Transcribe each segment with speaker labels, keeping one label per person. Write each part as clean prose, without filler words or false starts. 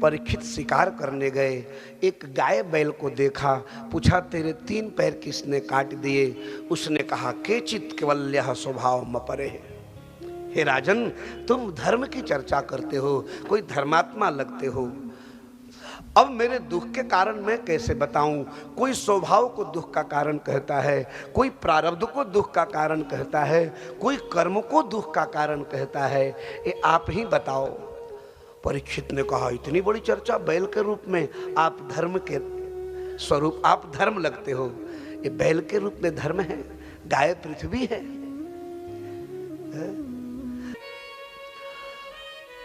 Speaker 1: परीक्षित शिकार करने गए, एक गाय बैल को देखा, पूछा तेरे 3 पैर किसने काट दिए? उसने कहा केचित केवल्यः स्वभाव मपरे। हे राजन, तुम धर्म की चर्चा करते हो, कोई धर्मात्मा लगते हो। अब मेरे दुख के कारण मैं कैसे बताऊं? कोई स्वभाव को दुख का कारण कहता है, कोई प्रारब्ध को दुख का कारण कहता है, कोई कर्म को दुख का कारण कहता है, ये आप ही बताओ। परीक्षित ने कहा इतनी बड़ी चर्चा बैल के रूप में, आप धर्म के स्वरूप, आप धर्म लगते हो, ये बैल के रूप में धर्म है, गाय पृथ्वी है।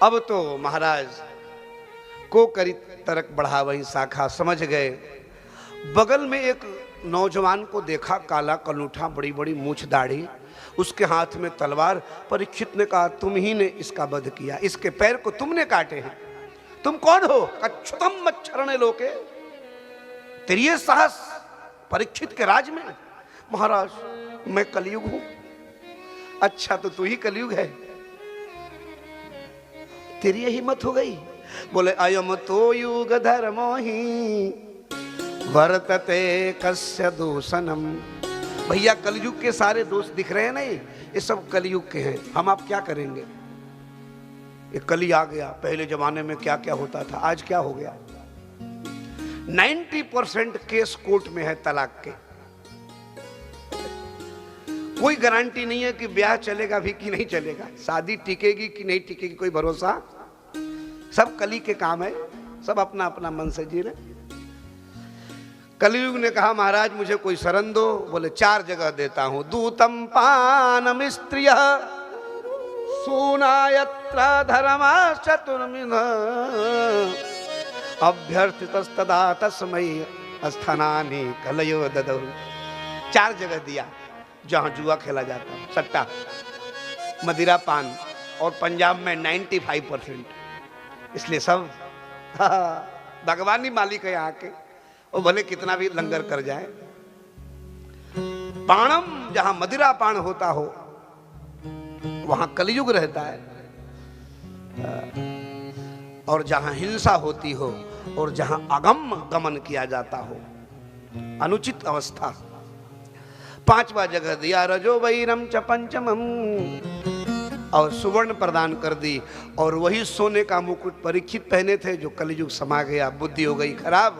Speaker 1: अब तो महाराज को करी तरक बढ़ा वही शाखा, समझ गए। बगल में एक नौजवान को देखा, काला कलूठा, बड़ी बड़ी मूछ दाढ़ी, उसके हाथ में तलवार। परीक्षित ने कहा तुम ही ने इसका वध किया, इसके पैर को तुमने काटे हैं, तुम कौन हो? अच्युतम मच्छरणे लोके, तेरी ये साहस परीक्षित के राज में? महाराज मैं कलयुग हूं। अच्छा तो तू ही कलयुग है, तेरी ये हिम्मत हो गई? बोले अयम तो युग धर्मो ही वर्तते कस्य दूषणम। भैया कलयुग के सारे दोष दिख रहे हैं नहीं, ये सब कलयुग के हैं, हम आप क्या करेंगे? ये कली आ गया। पहले जमाने में क्या क्या होता था, आज क्या हो गया? 90% केस कोर्ट में है तलाक के। कोई गारंटी नहीं है कि ब्याह चलेगा भी कि नहीं चलेगा, शादी टिकेगी कि नहीं टिकेगी, कोई भरोसा। सब कली के काम है, सब अपना अपना मन से जी रहे। कलयुग ने कहा महाराज मुझे कोई शरण दो। बोले 4 जगह देता हूं। दूतम पानम स्त्रिय सूनायत्र धर्माश्चतुर्मिन अभ्यर्थितस्तदा तस्मै स्थानानि कलयो ददौ। 4 जगह दिया जहां जुआ खेला जाता, सट्टा, मदिरा पान, और पंजाब में 95%। इसलिए सब भगवान ही मालिक है यहाँ के, और भले कितना भी लंगर कर जाए। पाणम, जहां मदिरा पान होता हो वहां कलयुग रहता है, और जहां हिंसा होती हो और जहां अगम गमन किया जाता हो, अनुचित अवस्था। 5वां जगह दिया रजो वैरम च पंचमम, और सुवर्ण प्रदान कर दी। और वही सोने का मुकुट परीक्षित पहने थे जो कलयुग समा गया। बुद्धि हो गई खराब,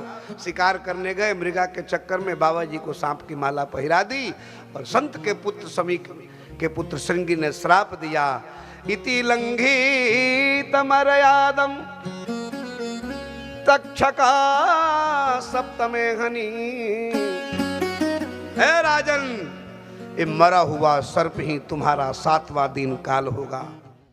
Speaker 1: शिकार करने गए, मृगा के चक्कर में बाबा जी को सांप की माला पहिरा दी, और संत के पुत्र समीक के पुत्र श्रृंगी ने श्राप दिया, इति लंघित मर्यादम तक्षका सप्तमे हनि। हे राजन, ये मरा हुआ सर्प ही तुम्हारा 7वां दिन काल होगा।